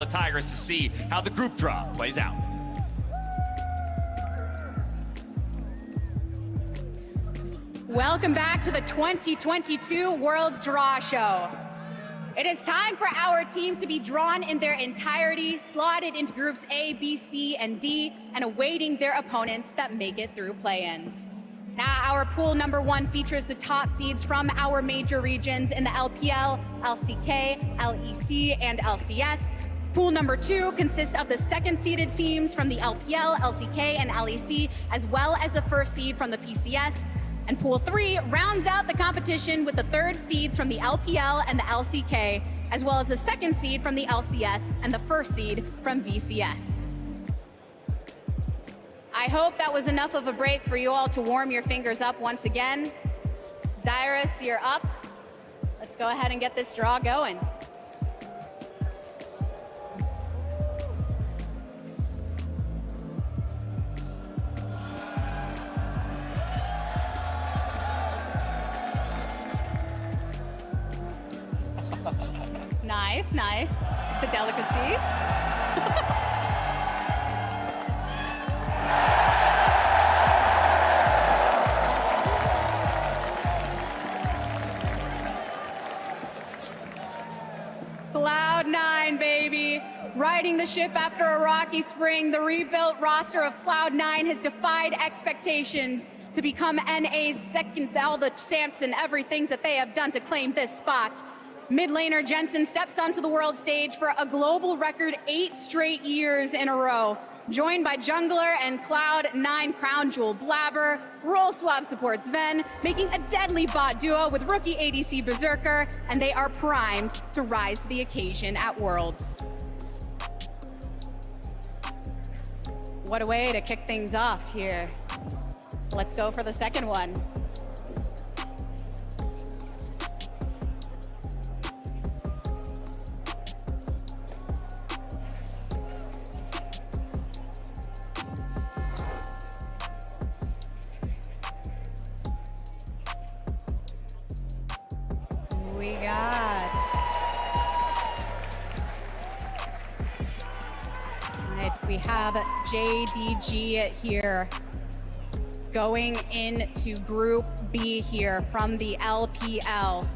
the Tigers to see how the group draw plays out. Welcome back to the 2022 World's Draw Show. It is time for our teams to be drawn in their entirety, slotted into groups A, B, C, and D, and awaiting their opponents that make it through play-ins. Now, our pool number 1 features the top seeds from our major regions in the LPL, LCK, LEC, and LCS. Pool number 2 consists of the second-seeded teams from the LPL, LCK, and LEC, as well as the first seed from the PCS. And Pool 3 rounds out the competition with the third seeds from the LPL and the LCK, as well as the second seed from the LCS and the first seed from VCS. I hope that was enough of a break for you all to warm your fingers up once again. Dyrus, you're up. Let's go ahead and get this draw going. Nice, nice. The delicacy. Cloud9, baby. Riding the ship after a rocky spring, the rebuilt roster of Cloud9 has defied expectations to become NA's second, all the champs and everything that they have done to claim this spot. Mid laner Jensen steps onto the world stage for a global record 8 straight years in a row, joined by jungler and Cloud9 crown jewel Blabber. Role swap supports Sven, making a deadly bot duo with rookie ADC Berserker, and they are primed to rise to the occasion at Worlds. What a way to kick things off here. Let's go for the second one. We got. Right, we have JDG here going into Group B here from the LPL.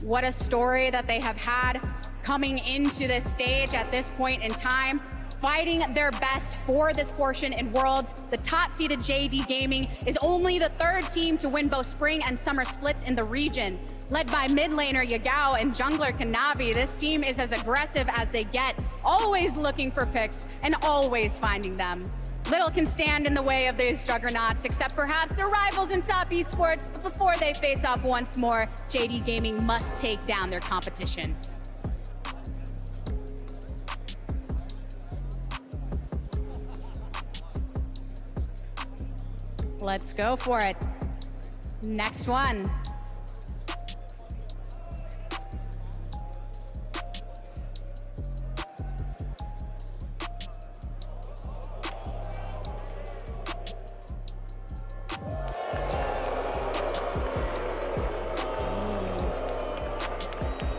What a story that they have had coming into this stage at this point in time, fighting their best for this portion in Worlds. The top-seeded JD Gaming is only the 3rd team to win both spring and summer splits in the region. Led by mid laner Yagao and jungler Kanavi, this team is as aggressive as they get, always looking for picks and always finding them. Little can stand in the way of these juggernauts, except perhaps their rivals in top esports, but before they face off once more, JD Gaming must take down their competition. Let's go for it. Next one.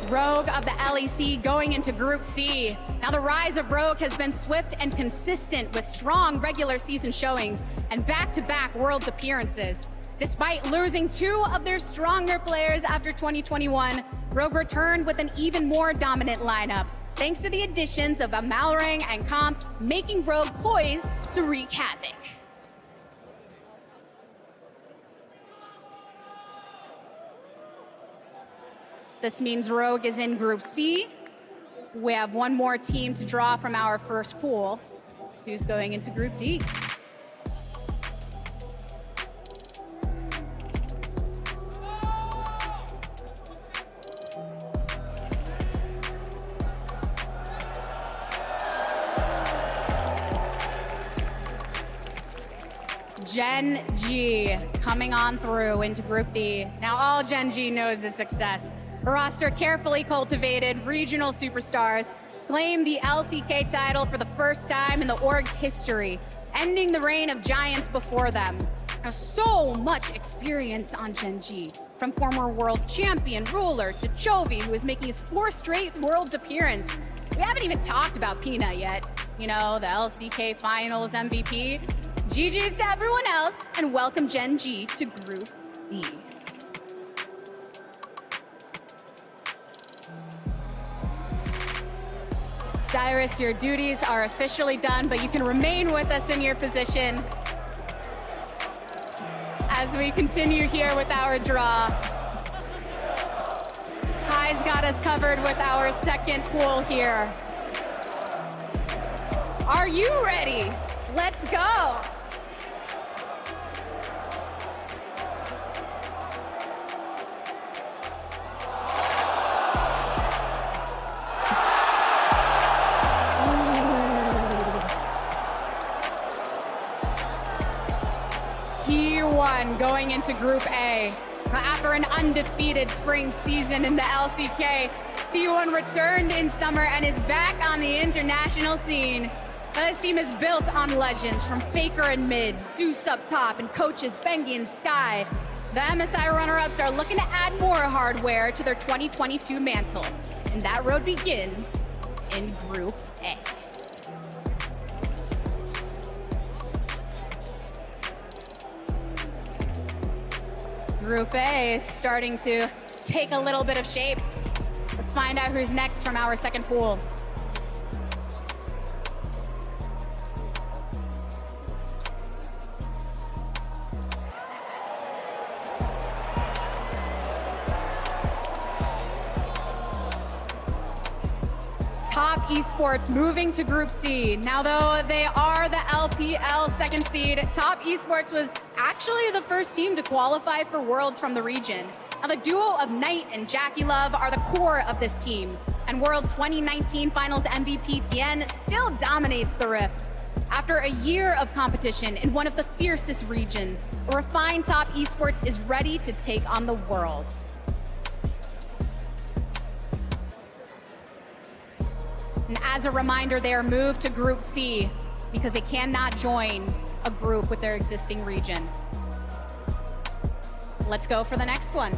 Rogue of the LEC going into Group C. Now the rise of Rogue has been swift and consistent with strong regular season showings and back-to-back Worlds appearances. Despite losing 2 of their stronger players after 2021, Rogue returned with an even more dominant lineup, thanks to the additions of Amalrang and Comp, making Rogue poised to wreak havoc. This means Rogue is in Group C. We have one more team to draw from our first pool. Who's going into Group D? Gen G coming on through into Group D. Now all Gen G knows is success. A roster carefully cultivated, regional superstars claim the LCK title for the first time in the org's history, ending the reign of giants before them. Now, so much experience on Gen G, from former world champion Ruler to Chovy, who is making his 4th straight Worlds appearance. We haven't even talked about Peanut yet. You know, the LCK Finals MVP. GG's to everyone else, and welcome Gen G to Group B. Dyrus, your duties are officially done, but you can remain with us in your position as we continue here with our draw. High's got us covered with our second pool here. Are you ready? Let's go. T1 going into Group A. After an undefeated spring season in the LCK, T1 returned in summer and is back on the international scene. This team is built on legends from Faker in mid, Zeus up top, and coaches Bengi and Sky. The MSI runner-ups are looking to add more hardware to their 2022 mantle, and that road begins in Group A. Group A is starting to take a little bit of shape. Let's find out who's next from our second pool. Top Esports moving to Group C. Now, though they are the LPL second seed, Top Esports was actually the first team to qualify for Worlds from the region. Now, the duo of Knight and Jackie Love are the core of this team, and World 2019 Finals MVP Tien still dominates the Rift. After a year of competition in one of the fiercest regions, a refined Top Esports is ready to take on the world. And as a reminder, they are moved to Group C because they cannot join a group with their existing region. Let's go for the next one.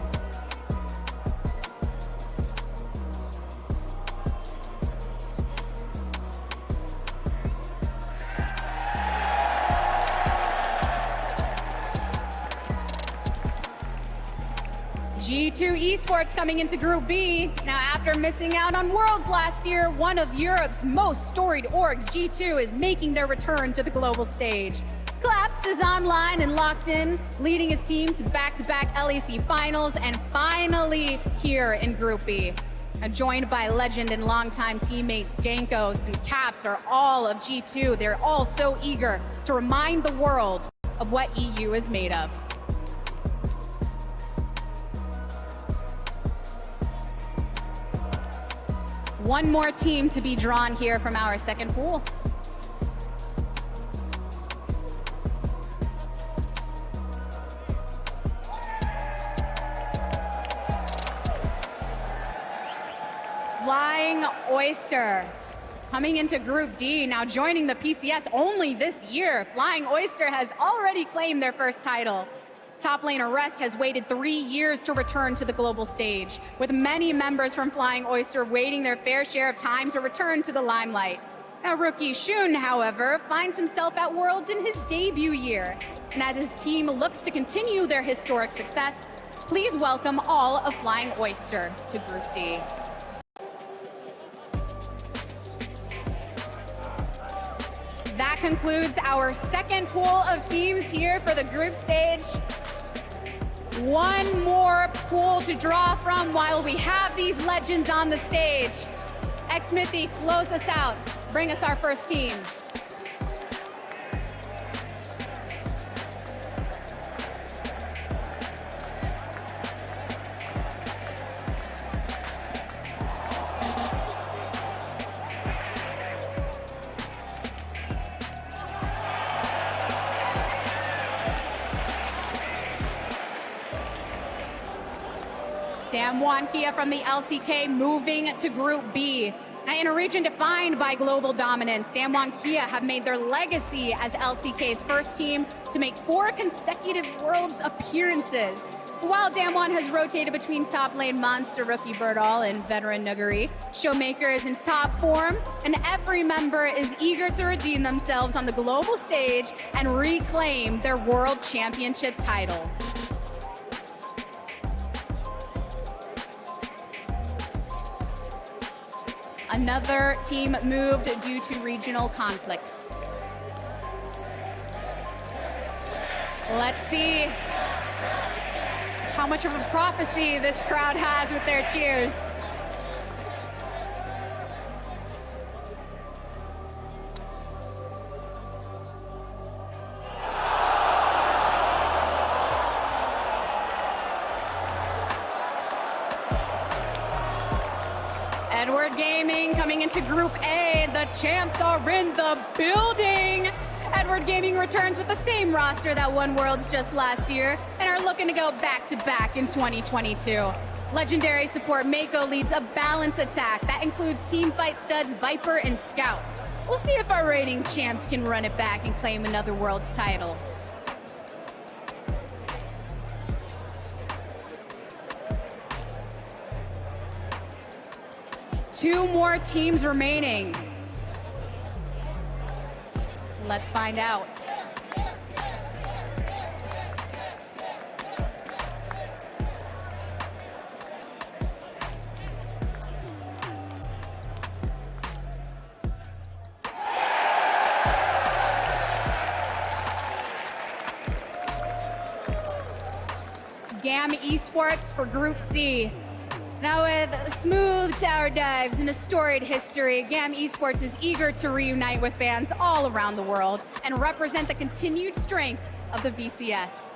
G2 Esports coming into Group B. Now, after missing out on Worlds last year, one of Europe's most storied orgs, G2, is making their return to the global stage. Claps is online and locked in, leading his team to back-to-back LEC finals and finally here in Group B. Now, joined by legend and longtime teammate Jankos and Caps are all of G2. They're all so eager to remind the world of what EU is made of. One more team to be drawn here from our second pool. Flying Oyster coming into Group D, now joining the PCS only this year. Flying Oyster has already claimed their first title. Top laner Rest has waited 3 years to return to the global stage, with many members from Flying Oyster waiting their fair share of time to return to the limelight. Now, rookie Shun, however, finds himself at Worlds in his debut year. And as his team looks to continue their historic success, please welcome all of Flying Oyster to Group D. That concludes our second pool of teams here for the group stage. One more pool to draw from while we have these legends on the stage. Xmithie, close us out. Bring us our first team. Damwon Kia from the LCK moving to Group B. Now, in a region defined by global dominance, Damwon Kia have made their legacy as LCK's first team to make 4 consecutive Worlds appearances. While Damwon has rotated between top lane Monster, Rookie Birdall, and veteran Nuguri, Showmaker is in top form, and every member is eager to redeem themselves on the global stage and reclaim their World Championship title. Another team moved due to regional conflicts. Let's see how much of a prophecy this crowd has with their cheers. Edward Gaming coming into Group A. The champs are in the building. Edward Gaming returns with the same roster that won Worlds just last year and are looking to go back-to-back in 2022. Legendary support Mako leads a balanced attack that includes teamfight studs Viper and Scout. We'll see if our reigning champs can run it back and claim another Worlds title. Two more teams remaining. Let's find out. GAM Esports for Group C. Now with smooth tower dives and a storied history, GAM Esports is eager to reunite with fans all around the world and represent the continued strength of the VCS.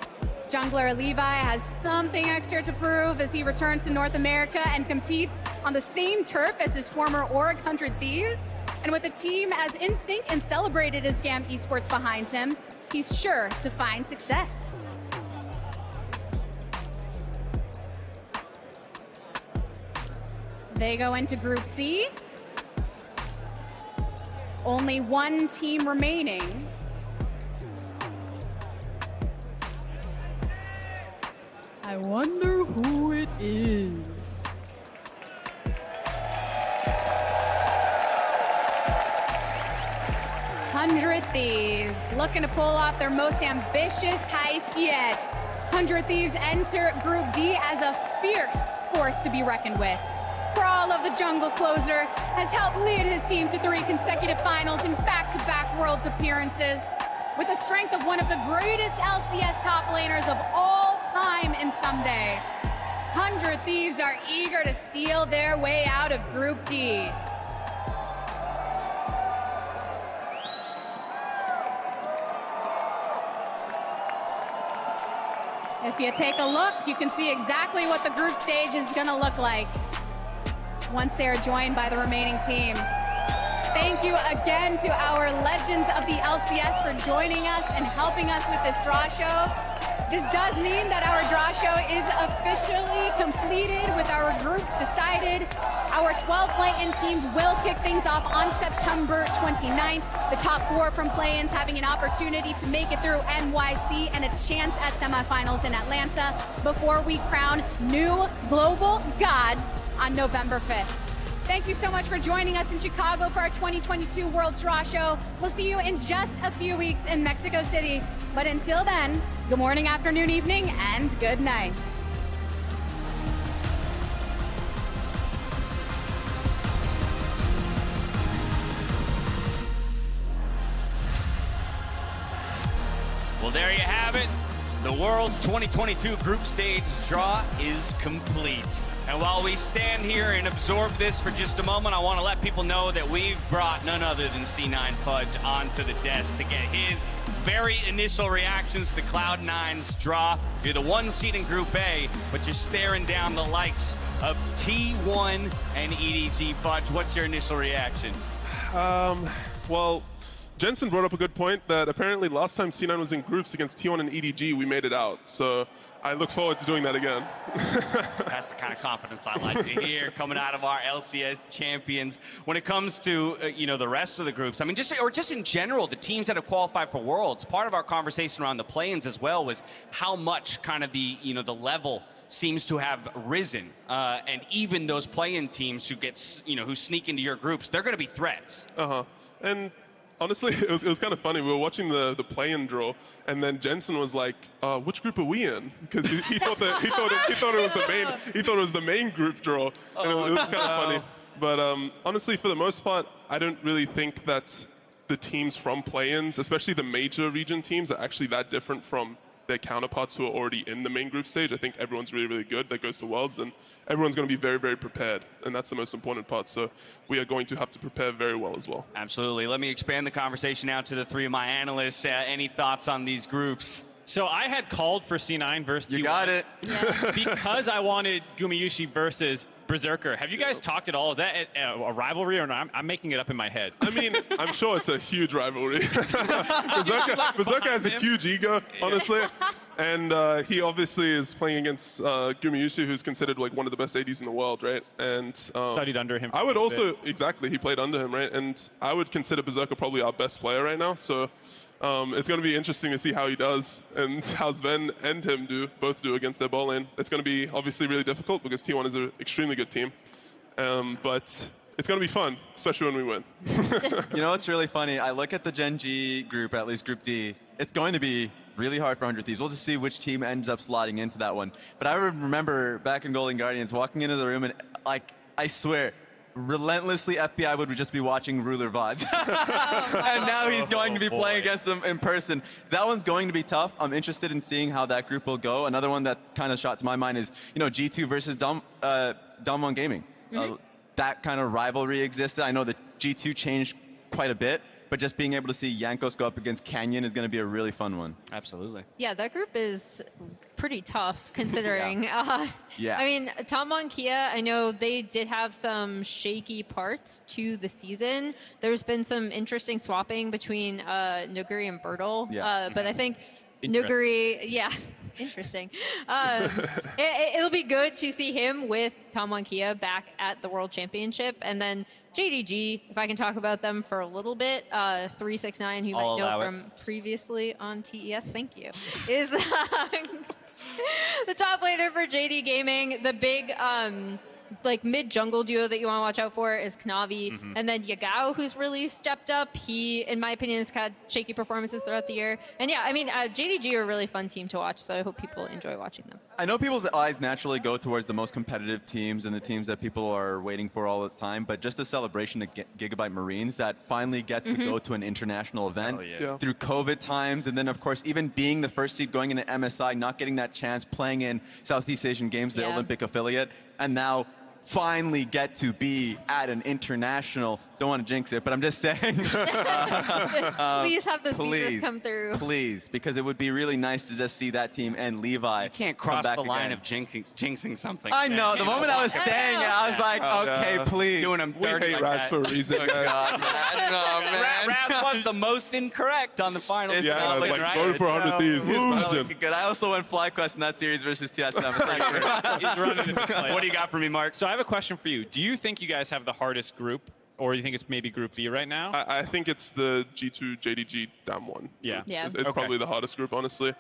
Jungler Levi has something extra to prove as he returns to North America and competes on the same turf as his former Org 100 Thieves. And with a team as in sync and celebrated as GAM Esports behind him, he's sure to find success. They go into Group C. Only one team remaining. I wonder who it is. Hundred Thieves looking to pull off their most ambitious heist yet. 100 Thieves enter Group D as a fierce force to be reckoned with. Brawl of the Jungle Closer has helped lead his team to 3 consecutive finals and back-to-back Worlds appearances. With the strength of one of the greatest LCS top laners of all time in Someday, 100 Thieves are eager to steal their way out of Group D. If you take a look, you can see exactly what the group stage is going to look like once they are joined by the remaining teams. Thank you again to our legends of the LCS for joining us and helping us with this draw show. This does mean that our draw show is officially completed with our groups decided. Our 12 play-in teams will kick things off on September 29th. The top 4 from play-ins having an opportunity to make it through NYC and a chance at semifinals in Atlanta before we crown new global gods on November 5th. Thank you so much for joining us in Chicago for our 2022 Worlds Draw Show. We'll see you in just a few weeks in Mexico City. But until then, good morning, afternoon, evening, and good night. Well, there you have it. The World's 2022 group stage draw is complete. And while we stand here and absorb this for just a moment, I want to let people know that we've brought none other than C9 Fudge onto the desk to get his very initial reactions to Cloud9's draw. You're the 1 seed in Group A, but you're staring down the likes of T1 and EDG. Fudge, what's your initial reaction? Well, Jensen brought up a good point that apparently last time C9 was in groups against T1 and EDG, we made it out. So I look forward to doing that again. That's the kind of confidence I like to hear coming out of our LCS champions. When it comes to the rest of the groups, I mean, just in general, the teams that have qualified for Worlds. Part of our conversation around the play-ins as well was how much kind of the level seems to have risen, and even those play-in teams who sneak into your groups, they're going to be threats. And honestly, it was kind of funny. We were watching the play-in draw, and then Jensen was like, "Which group are we in?" Because he thought it was the main group draw, and it was kind of funny. But honestly, for the most part, I don't really think that the teams from play-ins, especially the major region teams, are actually that different from their counterparts who are already in the main group stage. I think everyone's really, really good that goes to Worlds, and everyone's going to be very, very prepared, and that's the most important part. So we are going to have to prepare very well as well. Absolutely. Let me expand the conversation out to the three of my analysts. Any thoughts on these groups? So I had called for C9 versus T1. You got it. Yeah. Because I wanted Gumayusi versus Berserker. Have you guys talked at all? Is that a rivalry or not? I'm making it up in my head. I mean, I'm sure it's a huge rivalry. Berserker has a huge ego, honestly. And he obviously is playing against Gumayusi, who's considered like one of the best ADs in the world, right? And Studied under him. I would also, exactly, he played under him, right? And I would consider Berserker probably our best player right now. So it's going to be interesting to see how he does and how Sven and him both do against their ball lane. It's going to be obviously really difficult because T1 is an extremely good team. But it's going to be fun, especially when we win. You know what's really funny? I look at the Gen G group, at least Group D. It's going to be really hard for 100 Thieves. We'll just see which team ends up slotting into that one. But I remember back in Golden Guardians walking into the room and, like, I swear, relentlessly FBI would just be watching Ruler VODs. And now he's going to be playing against them in person. That one's going to be tough. I'm interested in seeing how that group will go. Another one that kind of shot to my mind is, G2 versus Damwon Gaming. That kind of rivalry existed. I know that G2 changed quite a bit, but just being able to see Jankos go up against Canyon is going to be a really fun one. Absolutely. Yeah, that group is pretty tough considering. Yeah. I mean, Damwon Kia, I know they did have some shaky parts to the season. There's been some interesting swapping between Nuguri and Bertle, but I think Nuguri, interesting. It'll be good to see him with Damwon Kia back at the World Championship, and then JDG, if I can talk about them for a little bit, 369, who you might know from previously on TES, thank you, is the top laner for JD Gaming. The big mid-jungle duo that you want to watch out for is Knavi, and then Yagao, who's really stepped up. He, in my opinion, has had shaky performances throughout the year. And yeah, I mean, JDG are a really fun team to watch, so I hope people enjoy watching them. I know people's eyes naturally go towards the most competitive teams and the teams that people are waiting for all the time, but just a celebration to Gigabyte Marines that finally get to go to an international event through COVID times, and then of course even being the first seed going into MSI, not getting that chance, playing in Southeast Asian Games, the Olympic affiliate, and now finally get to be at an international. Don't want to jinx it, but I'm just saying. Please have those visas come through. Please, because it would be really nice to just see that team and Levi. You can't cross the line of jinxing something. I know. The moment I was saying it, I was like, okay, please. Doing them dirty We hate like Raz for a reason. Raz was the most incorrect on the final. Yeah, I was like, voted for 100 Thieves. Good. I also went FlyQuest in that series versus TSM. What do you got for me, Mark? So I have a question for you. Do you think you guys have the hardest group, or do you think it's maybe Group B right now? I think it's the G2 JDG Damwon. Yeah. It's probably the hardest group, honestly.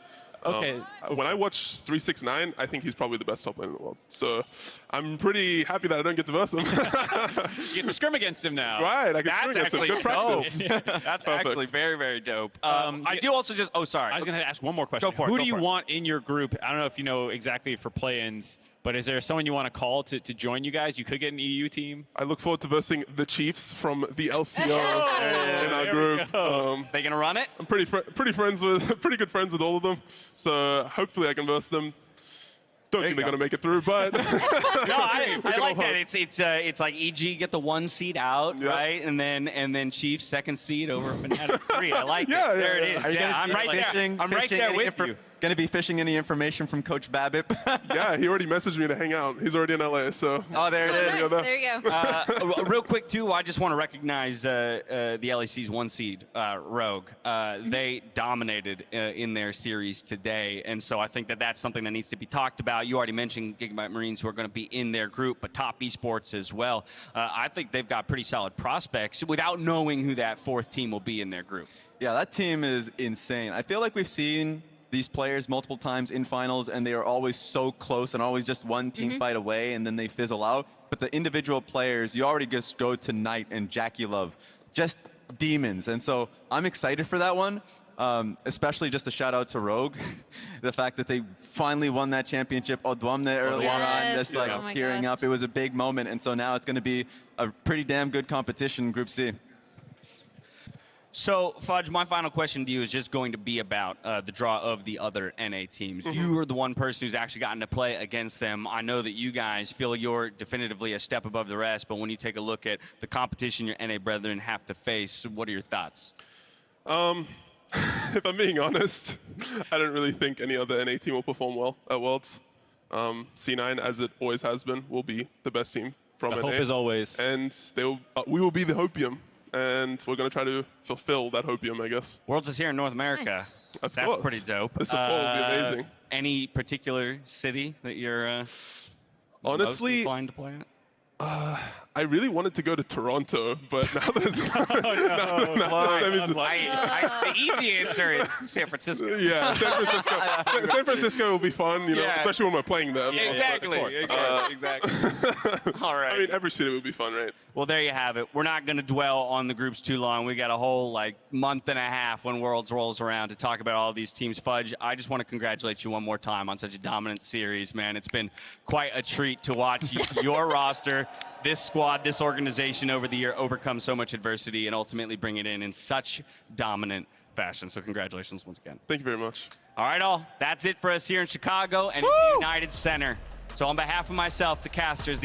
Okay. When I watch 369, I think he's probably the best top laner in the world. So I'm pretty happy that I don't get to verse him. You get to scrim against him now. Right, I can That's scrim against him. actually Good practice. dope. That's actually very, very dope. I do also just, sorry. I was going to ask one more question. Go for it. Who do you want in your group? I don't know if you know exactly for play-ins, but is there someone you want to call to join you guys? You could get an EU team. I look forward to versing the Chiefs from the LCO in our group. They gonna run it? I'm pretty good friends with all of them, so hopefully I can verse them. Don't think they're gonna make it through, but No, I like that. It's like EG get the 1 seed out, right, and then Chiefs 2nd seed over Fnatic 3. I like it. There it is. I'm right there. I'm right there with you. Gonna be fishing any information from Coach Babbitt. Yeah, he already messaged me to hang out. He's already in LA, so. Oh, there it is. Nice. There you go. Real quick, too, I just want to recognize the LEC's 1 seed, Rogue. They dominated in their series today, and so I think that that's something that needs to be talked about. You already mentioned Gigabyte Marines, who are going to be in their group, but top esports as well. I think they've got pretty solid prospects without knowing who that 4th team will be in their group. Yeah, that team is insane. I feel like we've seen these players multiple times in finals, and they are always so close and always just one team fight away, and then they fizzle out. But the individual players, you already just go to Knight and Jackie Love, just demons. And so I'm excited for that one, especially just a shout out to Rogue. The fact that they finally won that championship Odwamne early on, just like tearing up. It was a big moment, and so now it's going to be a pretty damn good competition in Group C. So, Fudge, my final question to you is just going to be about the draw of the other NA teams. You are the one person who's actually gotten to play against them. I know that you guys feel you're definitively a step above the rest, but when you take a look at the competition your NA brethren have to face, what are your thoughts? If I'm being honest, I don't really think any other NA team will perform well at Worlds. C9, as it always has been, will be the best team from NA. The hope is always. And we will be the hopium. And we're going to try to fulfill that hopium, I guess. Worlds is here in North America. Of That's course. pretty dope. The support will be amazing. Any particular city that you're honestly most inclined to play at? I really wanted to go to Toronto, but now there's the easy answer is San Francisco. Yeah, San Francisco. San Francisco will be fun, you know, especially when we're playing them. Yeah, exactly. Exactly. All right. I mean, every city would be fun, right? Well, there you have it. We're not going to dwell on the groups too long. We got a whole month and a half when Worlds rolls around to talk about all these teams. Fudge, I just want to congratulate you one more time on such a dominant series, man. It's been quite a treat to watch your roster, this squad, this organization over the year overcome so much adversity and ultimately bring it in such dominant fashion. So congratulations once again. Thank you very much. All right, all. That's it for us here in Chicago and in the United Center. So on behalf of myself, the casters,